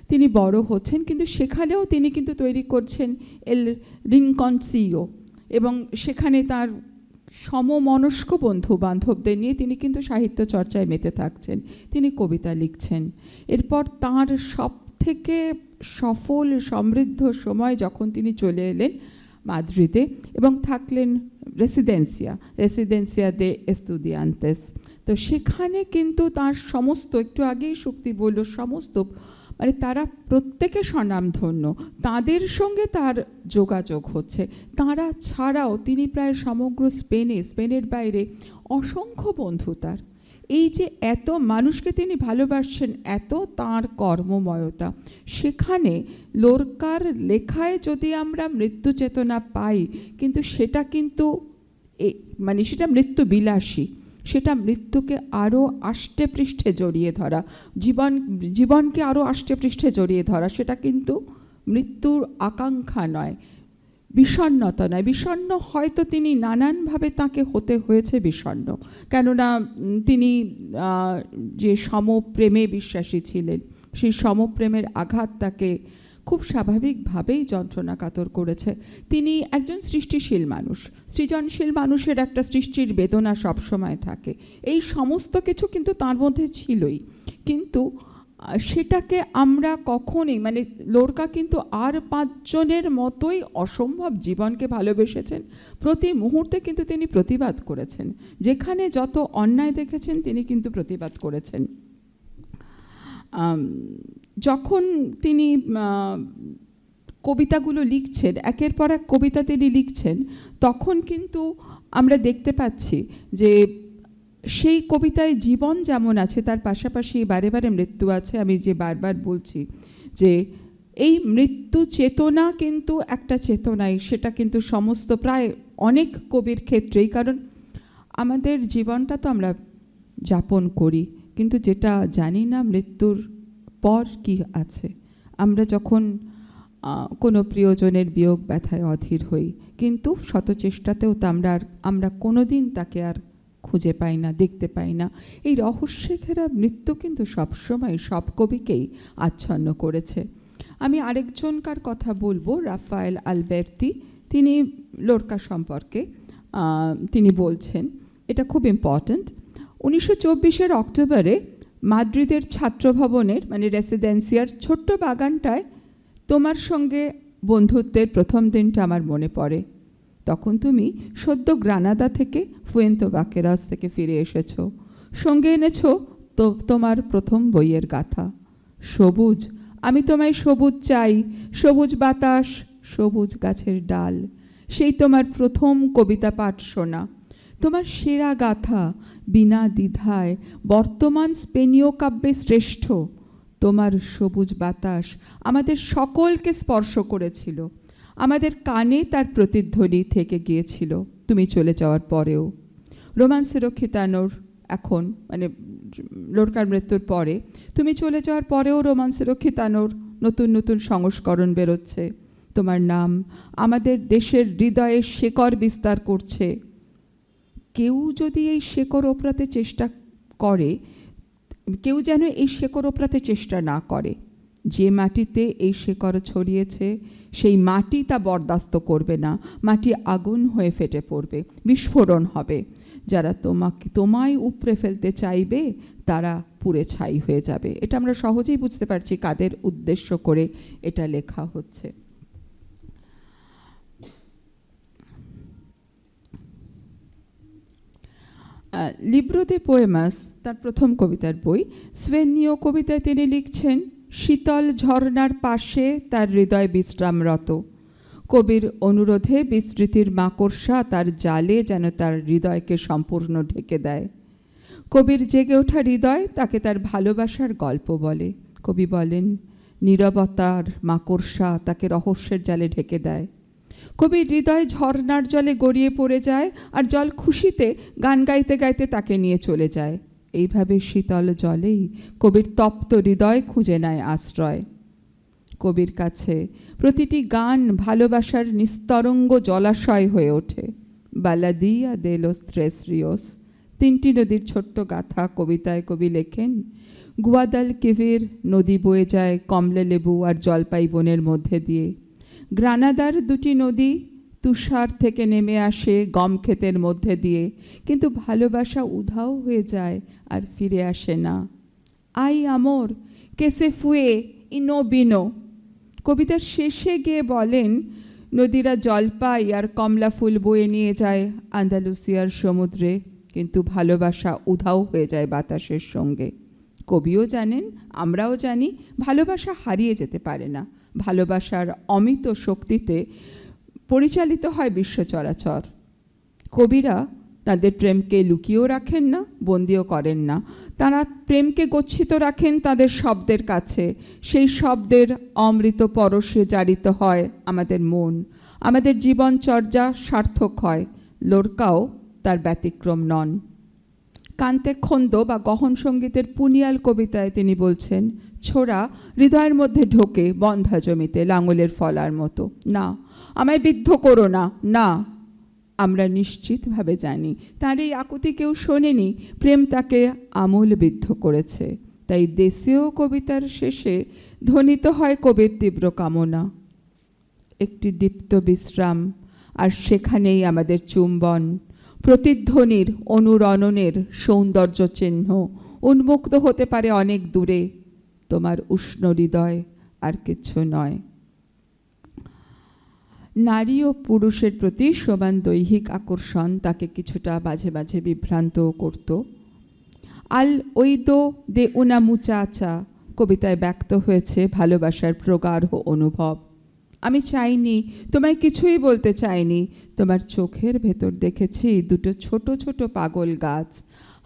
S2: তিনি বড় হচ্ছেন, কিন্তু সেখানেও তিনি কিন্তু তৈরি করছেন এল রিনকনসিও, এবং সেখানে তার সমমনস্ক বন্ধু বান্ধবদের নিয়ে তিনি কিন্তু সাহিত্য চর্চায় মেতে থাকছেন, তিনি কবিতা লিখছেন। এরপর তার সব থেকে সফল সমৃদ্ধ সময় যখন তিনি চলে এলেন মাদ্রিদে এবং থাকলেন রেসিডেন্সিয়া দে এস্তুদিয়ান্তেস। তো সেখানে কিন্তু তার সমস্ত, একটু আগেই শুক্তি বলল, সমস্ত তারা প্রত্যেকে স্বনামধন্য, তাদের সঙ্গে তার যোগাযোগ হচ্ছে। তারা ছাড়াও তিনি প্রায় সমগ্র স্পেনের বাইরে অসংখ্য বন্ধু তার। এই যে এত মানুষকে তিনি ভালোবাসছেন, এত তার কর্মময়তা, সেখানে লোরকার লেখায় যদি আমরা মৃত্যু চেতনা পাই, কিন্তু সেটা কিন্তু সেটা মৃত্যু বিলাসী, সেটা মৃত্যুকে আরও আষ্টে পৃষ্ঠে জড়িয়ে ধরা, জীবনকে আরও আষ্টে পৃষ্ঠে জড়িয়ে ধরা, সেটা কিন্তু মৃত্যুর আকাঙ্ক্ষা নয়, বিষণ্ণতা নয়। বিষণ্ণ হয়তো তিনি নানানভাবে তাকে হতে হয়েছে বিষণ্ণ, কেননা তিনি যে সমপ্রেমে বিশ্বাসী ছিলেন, সেই সমপ্রেমের আঘাত তাকে খুব স্বাভাবিকভাবেই যন্ত্রণাকাতর করেছে। তিনি একজন সৃষ্টিশীল মানুষ, সৃজনশীল মানুষের একটা সৃষ্টির বেদনা সবসময় থাকে। এই সমস্ত কিছু কিন্তু তার মধ্যে ছিলই, কিন্তু সেটাকে আমরা কখনোই মানে লোরকা কিন্তু আর পাঁচজনের মতোই অসম্ভব জীবনকে ভালোবেসেছেন। প্রতি মুহূর্তে কিন্তু তিনি প্রতিবাদ করেছেন, যেখানে যত অন্যায় দেখেছেন তিনি কিন্তু প্রতিবাদ করেছেন। যখন তিনি কবিতাগুলো লিখছেন, একের পর এক কবিতা তিনি লিখছেন, তখন কিন্তু আমরা দেখতে পাচ্ছি যে সেই কবিতায় জীবন যেমন আছে তার পাশাপাশি বারে বারে মৃত্যু আছে। আমি যে বারবার বলছি যে এই মৃত্যু চেতনা কিন্তু একটা চেতনাই, সেটা কিন্তু সমস্ত প্রায় অনেক কবির ক্ষেত্রেই, কারণ আমাদের জীবনটা তো আমরা যাপন করি, কিন্তু যেটা জানি না মৃত্যুর পর কি আছে। আমরা যখন কোনো প্রিয়জনের বিয়োগ ব্যথায় অধীর হই, কিন্তু শত চেষ্টাতেও তো আমরা কোনো দিন তাকে আর খুঁজে পাই না, দেখতে পাই না। এই রহস্যে ঘেরা মৃত্যু কিন্তু সবসময় সব কবিকেই আচ্ছন্ন করেছে। আমি আরেকজনকার কথা বলবো, রাফায়েল আলবের্তি। তিনি লোরকা সম্পর্কে তিনি বলছেন, এটা খুব ইম্পর্ট্যান্ট। 1924 অক্টোবরে মাদ্রিদের ছাত্রভবনের মানে রেসিডেন্সিয়ার ছোট্ট বাগানটায় তোমার সঙ্গে বন্ধুত্বের প্রথম দিনটা আমার মনে পড়ে। তখন তুমি সদ্য গ্রানাদা থেকে ফুয়েন্তোভাকেরাস থেকে ফিরে এসেছো, সঙ্গে এনেছো তো তোমার প্রথম বইয়ের গাথা। সবুজ, আমি তোমায় সবুজ চাই, সবুজ বাতাস, সবুজ গাছের ডাল। সেই তোমার প্রথম কবিতা পাঠ শোনা, তোমার সেরা গাথা, বিনা দ্বিধায় বর্তমান স্পেনীয় কাব্যে শ্রেষ্ঠ। তোমার সবুজ বাতাস আমাদের সকলকে স্পর্শ করেছিল, আমাদের কানে তার প্রতিধ্বনি থেকে গিয়েছিল তুমি চলে যাওয়ার পরেও। রোমান্সেরো খিতানোর এখন মানে লোরকার মৃত্যুর পরে, তুমি চলে যাওয়ার পরেও রোমান্সেরো খিতানোর নতুন নতুন সংস্করণ বেরোচ্ছে। তোমার নাম আমাদের দেশের হৃদয়ে শেকড় বিস্তার করছে। কেউ যদি এই শেকড় ওপরাতে চেষ্টা করে, কেউ যেন এই শেকড় ওপরাতে চেষ্টা না করে। যে মাটিতে এই শেকড় ছড়িয়েছে সেই মাটি তা বরদাস্ত করবে না। মাটি আগুন হয়ে ফেটে পড়বে, বিস্ফোরণ হবে। যারা তোমায় উপড়ে ফেলতে চাইবে তারা পুড়ে ছাই হয়ে যাবে। এটা আমরা সহজেই বুঝতে পারছি কাদের উদ্দেশ্য করে এটা লেখা হচ্ছে। লিব্রো দে পোয়েমাস তার প্রথম কবিতার বই। স্ভেনীয় কবিতায় তিনি লিখছেন, শীতল ঝর্ণার পাশে তার হৃদয় বিশ্রামরত। কবির অনুরোধে বিস্মৃতির মাকড়সা তার জালে যেন তার হৃদয়কে সম্পূর্ণ ঢেকে দেয়। কবির জেগে ওঠা হৃদয় তাকে তার ভালোবাসার গল্প বলে। কবি বলেন, নীরবতার মাকড়সা তাকে রহস্যের জালে ঢেকে দেয়। কবির হৃদয় ঝর্ণার জলে গড়িয়ে পড়ে যায়, আর জল খুশিতে গান গাইতে গাইতে তাকে নিয়ে চলে যায়। এইভাবে শীতল জলেই কবির তপ্ত হৃদয় খুঁজে নেয় আশ্রয়। কবির কাছে প্রতিটি গান ভালোবাসার নিস্তরঙ্গ জলাশয় হয়ে ওঠে। বালাদিয়া দে los tres ríos, তিনটি নদীর ছোট্ট গাথা কবিতায় কবি লেখেন। গুয়াদালকিভির নদী বয়ে যায় কমলা লেবু আর জলপাই বনের মধ্যে দিয়ে। গ্রানাদার দুটি নদী তুষার থেকে নেমে আসে গম ক্ষেতের মধ্যে দিয়ে, কিন্তু ভালোবাসা উধাও হয়ে যায় আর ফিরে আসে না। আই আমোর কেসে ফুয়ে ইনো বিনো, কবিতার শেষে গিয়ে বলেন, নদীরা জলপাই আর কমলা ফুল বয়ে নিয়ে যায় আন্দালুসিয়ার সমুদ্রে, কিন্তু ভালোবাসা উধাও হয়ে যায় বাতাসের সঙ্গে। কবিও জানেন, আমরাও জানি, ভালোবাসা হারিয়ে যেতে পারে না। ভালোবাসার অমিত শক্তিতে পরিচালিত হয় বিশ্ব চরাচর। কবিরা তাদের প্রেমকে লুকিয়েও রাখেন না, বন্দিও করেন না। তারা প্রেমকে গচ্ছিত রাখেন তাদের শব্দের কাছে। সেই শব্দের অমৃত পরশে জারিত হয় আমাদের মন, আমাদের জীবনচর্যা সার্থক হয়। লোরকাও তার ব্যতিক্রম নন। কান্তে খন্দ বা গহন সঙ্গীতের পুনিয়াল কবিতায় তিনি বলছেন, ছোড়া হৃদয়ের মধ্যে ঢোকে বন্ধা জমিতে লাঙলের ফলার মতো। না, আমায় বিদ্ধ করো না, না। আমরা নিশ্চিতভাবে জানি তার এই আকুতি কেউ শোনেনি, প্রেম তাকে আমূল বিদ্ধ করেছে। তাই দেশীয় কবিতার শেষে ধ্বনিত হয় কবির তীব্র কামনা, একটি দীপ্ত বিশ্রাম, আর সেখানেই আমাদের চুম্বন। প্রতিধ্বনির অনুরণনের সৌন্দর্য চিহ্ন উন্মুক্ত হতে পারে অনেক দূরে, তোমার উষ্ণ হৃদয়, আর কিচ্ছু নয়। নারী ও পুরুষের প্রতি সমান দৈহিক আকর্ষণ তাকে কিছুটা মাঝে মাঝে বিভ্রান্ত করত। আল ওইদো দে উনা মুচাচা কবিতায় ব্যক্ত হয়েছে ভালোবাসার প্রগাঢ় অনুভব। আমি চাইনি, তোমায় কিছুই বলতে চাইনি, তোমার চোখের ভেতর দেখেছি দুটো ছোট ছোট পাগল গাছ,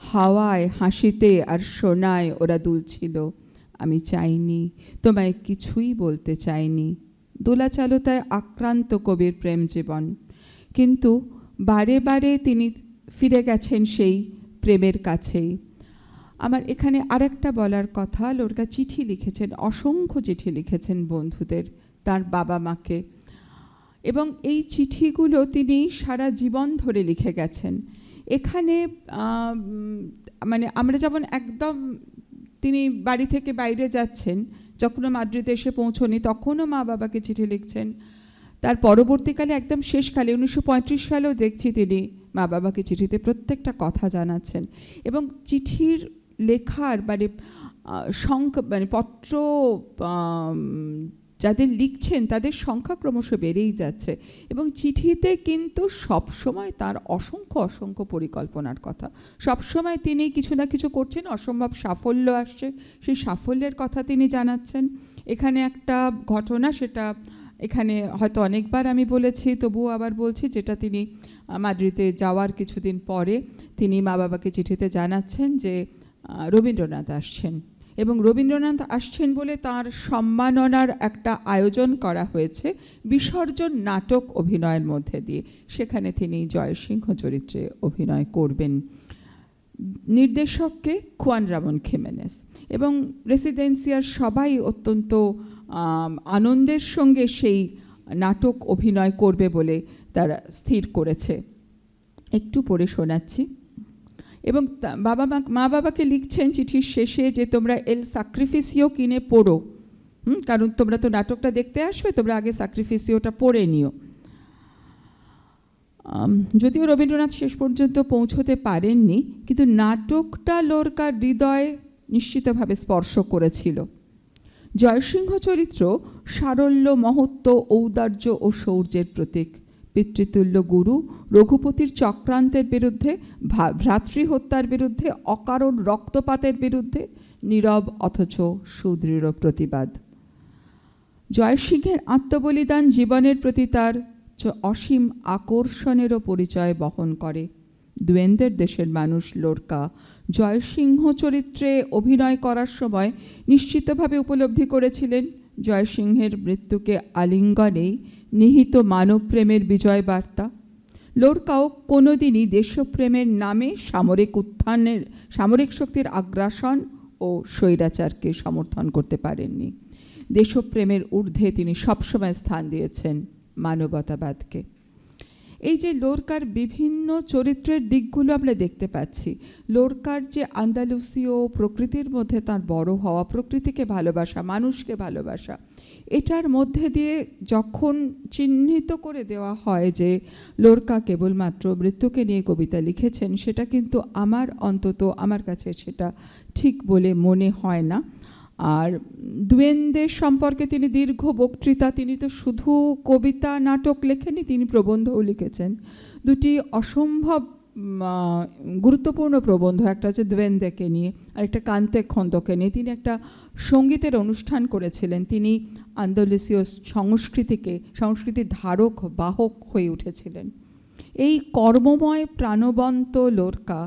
S2: হাওয়ায় হাসিতে আর সোনায় ওরা দুলছিল। আমি চাইনি, তোমায় কিছুই বলতে চাইনি। দোলাচালতায় আক্রান্ত কবির প্রেম জীবন, কিন্তু বারে বারে তিনি ফিরে গেছেন সেই প্রেমের কাছেই। আমার এখানে আরেকটা বলার কথা, লোরকা চিঠি লিখেছেন, অসংখ্য চিঠি লিখেছেন বন্ধুদের, তার বাবা মাকে, এবং এই চিঠিগুলো তিনি সারা জীবন ধরে লিখে গেছেন। এখানে মানে আমরা যেমন একদম তিনি বাড়ি থেকে বাইরে যাচ্ছেন, যখনও মাদ্রিদে এসে পৌঁছনি তখনও মা বাবাকে চিঠি লিখছেন। তার পরবর্তীকালে একদম শেষকালে 1935 সালেও দেখছি তিনি মা বাবাকে চিঠিতে প্রত্যেকটা কথা জানাচ্ছেন। এবং চিঠির লেখার মানে পত্র যাদের লিখছেন তাদের সংখ্যা ক্রমশ বেড়েই যাচ্ছে, এবং চিঠিতে কিন্তু সবসময় তার অসংখ্য অসংখ্য পরিকল্পনার কথা। সবসময় তিনি কিছু না কিছু করছেন, অসম্ভব সাফল্য আসছে, সেই সাফল্যের কথা তিনি জানাচ্ছেন। এখানে একটা ঘটনা, সেটা এখানে হয়তো অনেকবার আমি বলেছি, তবুও আবার বলছি, যেটা তিনি মাদ্রিদে যাওয়ার কিছুদিন পরে তিনি মা বাবাকে চিঠিতে জানাচ্ছেন যে রবীন্দ্রনাথ আসছেন, এবং রবীন্দ্রনাথ আসছেন বলে তার সম্মাননার একটা আয়োজন করা হয়েছে বিসর্জন নাটক অভিনয়ের মধ্যে দিয়ে। সেখানে তিনি জয়সিংহ চরিত্রে অভিনয় করবেন। নির্দেশককে খুয়ান রামন খেমেনেস, এবং রেসিডেন্সিয়ার সবাই অত্যন্ত আনন্দের সঙ্গে সেই নাটক অভিনয় করবে বলে তারা স্থির করেছে। একটু পড়ে শোনাচ্ছি। এবং মা বাবাকে লিখছেন চিঠির শেষে যে তোমরা এল সাক্রিফিসিও কিনে পড়ো, কারণ তোমরা তো নাটকটা দেখতে আসবে, তোমরা আগে সাক্রিফিসিওটা পড়ে নিও। যদিও রবীন্দ্রনাথ শেষ পর্যন্ত পৌঁছতে পারেননি, কিন্তু নাটকটা লোরকার হৃদয় নিশ্চিতভাবে স্পর্শ করেছিল। জয়সিংহ চরিত্র সারল্য, মহত্ব, ঔদার্য ও শৌর্যের প্রতীক। পিতৃতুল্য গুরু রঘুপতির চক্রান্তের বিরুদ্ধে, ভ্রাতৃহত্যার বিরুদ্ধে, অকারণ রক্তপাতের বিরুদ্ধে নীরব অথচ সুদৃঢ় প্রতিবাদ। জয়সিংহের আত্মবলিদান জীবনের প্রতি তার অসীম আকর্ষণেরও পরিচয় বহন করে। দ্বন্দ্বের দেশের মানুষ লোরকা জয়সিংহ চরিত্রে অভিনয় করার সময় নিশ্চিতভাবে উপলব্ধি করেছিলেন জয়সিংহের মৃত্যুকে আলিঙ্গনেই নিহিত মানবপ্রেমের বিজয় বার্তা। লোরকাও কোনোদিনই দেশপ্রেমের নামে সামরিক শক্তির আগ্রাসন ও স্বৈরাচারকে সমর্থন করতে পারেননি। দেশপ্রেমের ঊর্ধ্বে তিনি সবসময় স্থান দিয়েছেন মানবতাবাদকে। এই যে লোরকার বিভিন্ন চরিত্রের দিকগুলো আমরা দেখতে পাচ্ছি, লোরকার যে আন্দালুসীয় প্রকৃতির মধ্যে তার বড় হওয়া, প্রকৃতিকে ভালোবাসা, মানুষকে ভালোবাসা, এটার মধ্যে দিয়ে যখন চিহ্নিত করে দেওয়া হয় যে লোরকা কেবলমাত্র মৃত্যুকে নিয়ে কবিতা লিখেছেন, সেটা কিন্তু আমার কাছে সেটা ঠিক বলে মনে হয় না। আর দ্বন্দ্বের সম্পর্কে তিনি দীর্ঘ বক্তৃতা, তিনি তো শুধু কবিতা নাটক লেখেননি, তিনি প্রবন্ধও লিখেছেন। দুটি অসম্ভব গুরুত্বপূর্ণ প্রবন্ধ, একটা হচ্ছে দ্বন্দ্বকে নিয়ে আর একটা কান্তে খন্দকে নিয়ে। তিনি একটা সঙ্গীতের অনুষ্ঠান করেছিলেন, তিনি আন্দালুসীয় সংস্কৃতির ধারক বাহক হয়ে উঠেছিলেন। এই কর্মময় প্রাণবন্ত লোরকা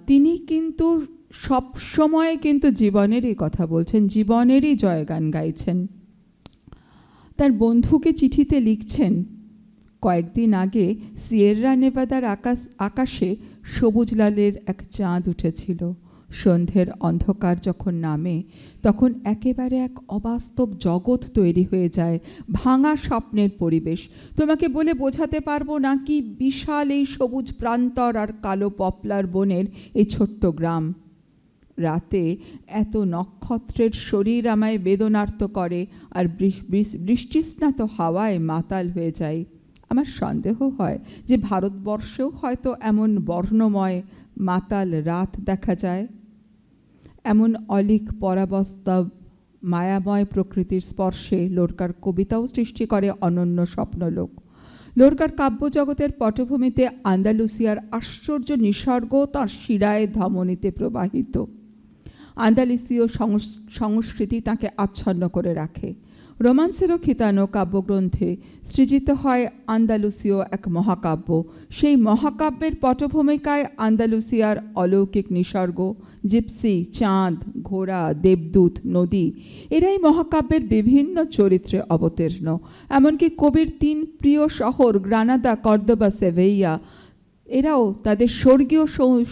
S2: তিনি কিন্তু সব সময় কিন্তু জীবনেরই কথা বলছেন, জীবনেরই জয়গান গাইছেন। তার বন্ধুকে চিঠিতে লিখছেন, কয়েকদিন আগে সিয়েরা নেভাদার আকাশে সবুজ লালের এক চাঁদ উঠেছিল। সন্ধ্যের অন্ধকার যখন নামে তখন একেবারে এক অবাস্তব জগৎ তৈরি হয়ে যায়, ভাঙা স্বপ্নের পরিবেশ। তোমাকে বলে বোঝাতে পারবো না কি বিশাল এই সবুজ প্রান্তর আর কালো পপলার বনের এই ছোট্ট গ্রাম। রাতে এত নক্ষত্রের শরীর আমায় বেদনার্ত করে, আর বৃষ্টিস্নাত হাওয়ায় মাতাল হয়ে যায়। আমার সন্দেহ হয় যে ভারতবর্ষেও হয়তো এমন বর্ণময় মাতাল রাত দেখা যায়। এমন অলিক পরাবস্তা মায়াময় প্রকৃতির স্পর্শে লোরকার কবিতাও সৃষ্টি করে অনন্য স্বপ্নলোক। লোরকার কাব্যজগতের পটভূমিতে আন্দালুসিয়ার আশ্চর্য নিসর্গ তাঁর শিরায় ধমনীতে প্রবাহিত। আন্দালুসীয় সংস্কৃতি তাঁকে আচ্ছন্ন করে রাখে। রোমান্সেরও খিতানো কাব্যগ্রন্থে সৃজিত হয় আন্দালুসীয় এক মহাকাব্য। সেই মহাকাব্যের পটভূমিকায় আন্দালুসিয়ার অলৌকিক নিসর্গ, জিপসি, চাঁদ, ঘোড়া, দেবদূত, নদী এরাই মহাকাব্যের বিভিন্ন চরিত্রে অবতীর্ণ। এমনকি কবির 3 প্রিয় শহর গ্রানাদা, কর্দোবা, সেভিয়া এরাও তাদের স্বর্গীয়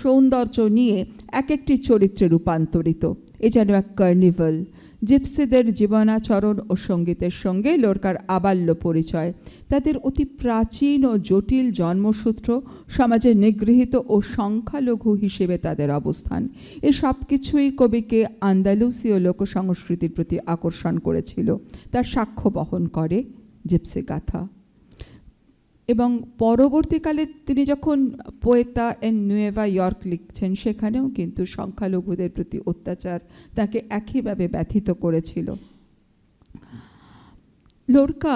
S2: সৌন্দর্য নিয়ে এক একটি চরিত্রে রূপান্তরিত। এ যেন এক কার্নিভাল। জিপসিদের জীবনাচরণ ও সঙ্গীতের সঙ্গে লোরকার আবাল্য পরিচয়, তাদের অতি প্রাচীন ও জটিল জন্মসূত্র, সমাজে নিগৃহীত ও সংখ্যালঘু হিসেবে তাদের অবস্থান, এ সব কিছুই কবিকে আন্দালুসীয় লোকসংস্কৃতির প্রতি আকর্ষণ করেছিল। তার সাক্ষ্য বহন করে জিপসি গাথা। এবং পরবর্তীকালে তিনি যখন পোয়েতা এন নুয়েভা ইয়র্ক লিখছেন, সেখানেও কিন্তু সংখ্যালঘুদের প্রতি অত্যাচার তাকে একইভাবে ব্যথিত করেছিল। লোরকা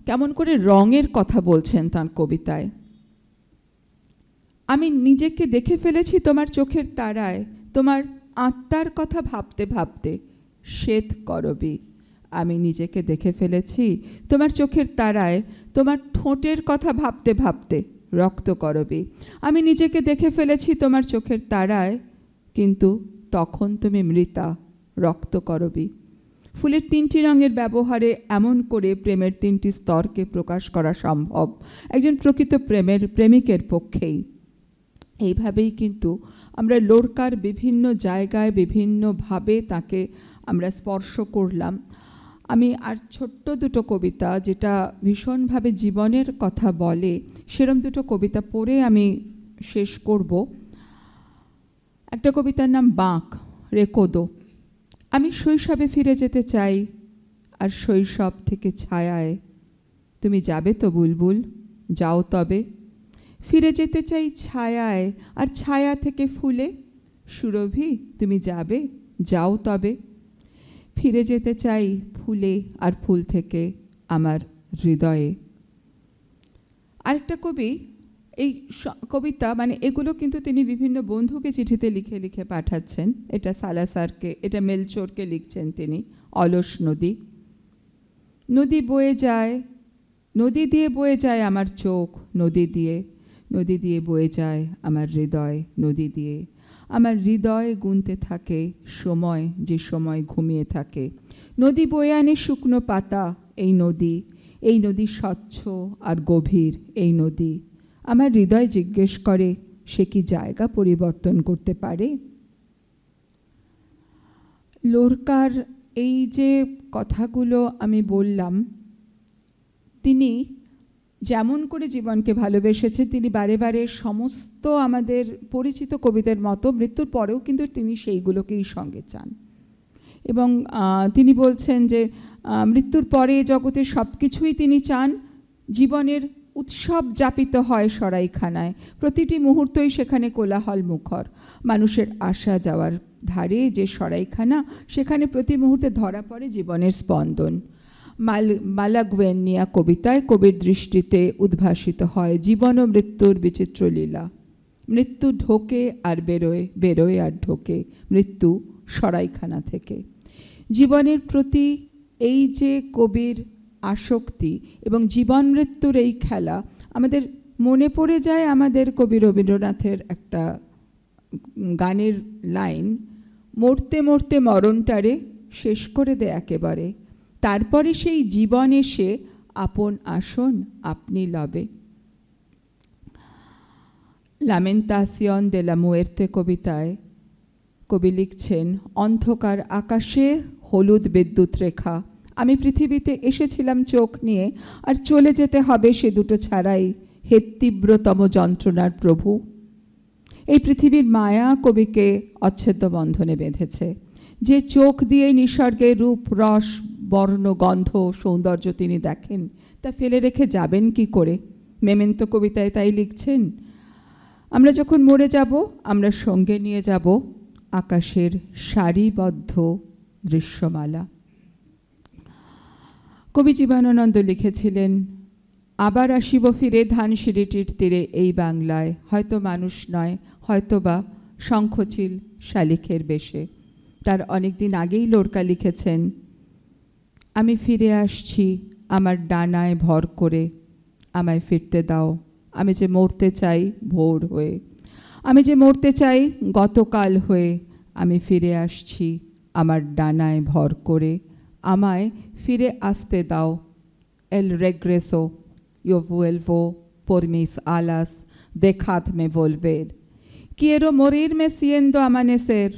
S2: কেমন করে রঙের কথা বলছেন তাঁর কবিতায়। আমি নিজেকে দেখে ফেলেছি তোমার চোখের তারায়, তোমার আত্মার কথা ভাবতে ভাবতে শ্বেত করবি। আমি নিজেকে দেখে ফেলেছি তোমার চোখের তারায়, তোমার ঠোঁটের কথা ভাবতে ভাবতে রক্ত করবি। আমি নিজেকে দেখে ফেলেছি তোমার চোখের তারায়, কিন্তু তখন তুমি মৃতা, রক্ত করবি। ফুলের 3টি রঙের ব্যবহারে এমন করে প্রেমের 3টি স্তরকে প্রকাশ করা সম্ভব একজন প্রকৃত প্রেমিকের পক্ষেই। এইভাবেই কিন্তু আমরা লোরকার বিভিন্ন জায়গায় বিভিন্নভাবে তাকে আমরা স্পর্শ করলাম। আমি আর ছোট্ট দুটো কবিতা যেটা ভীষণভাবে জীবনের কথা বলে, সেরম দুটো কবিতা পড়ে আমি শেষ করব। একটা কবিতার নাম বাঁক, রেকোদো। আমি শৈশবে ফিরে যেতে চাই, আর শৈশব থেকে ছায়ায়। তুমি যাবে তো বুলবুল, যাও তবে। ফিরে যেতে চাই ছায়ায়, আর ছায়া থেকে ফুলে। সুরভি তুমি যাবে, যাও তবে। ফিরে যেতে চাই ফুলে, আর ফুল থেকে আমার হৃদয়ে। আরেকটা কবি এই কবিতা মানে এগুলো কিন্তু তিনি বিভিন্ন বন্ধুকে চিঠিতে লিখে লিখে পাঠাচ্ছেন। এটা সালাসারকে, এটা মেলচোরকে লিখছেন তিনি। অলস নদী, নদী বয়ে যায়, নদী দিয়ে বয়ে যায় আমার চোখ, নদী দিয়ে বয়ে যায় আমার হৃদয়, নদী দিয়ে। আমার হৃদয় গুনতে থাকে সময়, যে সময় ঘুমিয়ে থাকে। নদী বয়ে আনে শুকনো পাতা, এই নদী স্বচ্ছ আর গভীর। এই নদী আমার হৃদয় জিজ্ঞেস করে, সে কি জায়গা পরিবর্তন করতে পারে? লোরকার এই যে কথাগুলো আমি বললাম, তিনি যেমন করে জীবনকে ভালোবেসেছে, তিনি বারে বারে সমস্ত আমাদের পরিচিত কবিদের মতো মৃত্যুর পরেও কিন্তু তিনি সেইগুলোকেই সঙ্গে চান। এবং তিনি বলছেন যে মৃত্যুর পরে জগতের সব কিছুই তিনি চান। জীবনের উৎসব যাপিত হয় সরাইখানায়, প্রতিটি মুহূর্তই সেখানে কোলাহল মুখর। মানুষের আসা যাওয়ার ধারে যে সরাইখানা, সেখানে প্রতি মুহূর্তে ধরা পড়ে জীবনের স্পন্দন। মালাগুয়েনিয়া কবিতায় কবির দৃষ্টিতে উদ্ভাসিত হয় জীবন ও মৃত্যুর বিচিত্র লীলা। মৃত্যু ঢোকে আর বেরোয়, বেরোয় আর ঢোকে। মৃত্যু সরাইখানা থেকে। জীবনের প্রতি এই যে কবির আসক্তি এবং জীবন মৃত্যুর এই খেলা, আমাদের মনে পড়ে যায় আমাদের কবি রবীন্দ্রনাথের একটা গানের লাইন, মরতে মরতে মরণটারে শেষ করে দে একেবারে, তারপরে সেই জীবন এসে আপন আসন আপনি লবে। লামেন্তাসিয়ন দে লা মুয়ের্তে কবিতায় কবি লিখছেন, অন্ধকার আকাশে হলুদ বিদ্যুৎ রেখা। আমি পৃথিবীতে এসেছিলাম চোখ নিয়ে, আর চলে যেতে হবে সে দুটো ছাড়াই। হে তীব্রতম যন্ত্রণার প্রভু। এই পৃথিবীর মায়া কবিকে অচ্ছেদ্য বন্ধনে বেঁধেছে। যে চোখ দিয়ে নিসর্গের রূপ, রস, বর্ণ, গন্ধ, সৌন্দর্য তিনি দেখেন, তা ফেলে রেখে যাবেন কি করে? মেমেন্টো কবিতায় তাই লিখছেন, আমরা যখন মরে যাব, আমরা সঙ্গে নিয়ে যাব আকাশের সারিবদ্ধ দৃশ্যমালা। কবি জীবনানন্দ লিখেছিলেন, আবার আসিব ফিরে ধানসিঁড়িটির তীরে এই বাংলায়, হয়তো মানুষ নয়, হয়তোবা শঙ্খচিল শালিখের বেশে। তার অনেক দিন আগেই লোরকা লিখেছেন, আমি ফিরে আসছি আমার ডানায় ভর করে, আমায় ফিরতে দাও, আমি যে মরতে চাই ভোর হয়ে, আমি যে মরতে চাই গতকাল হয়ে, আমি ফিরে আসছি আমার ডানায় ভর করে, আমায় ফিরে আসতে দাও। El regreso, yo vuelvo por mis alas, dejadme volver. Quiero morirme siendo amanecer,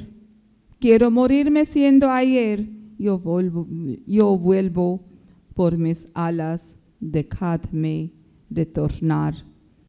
S2: quiero morirme siendo ayer, yo vuelvo por mis alas, dejadme retornar.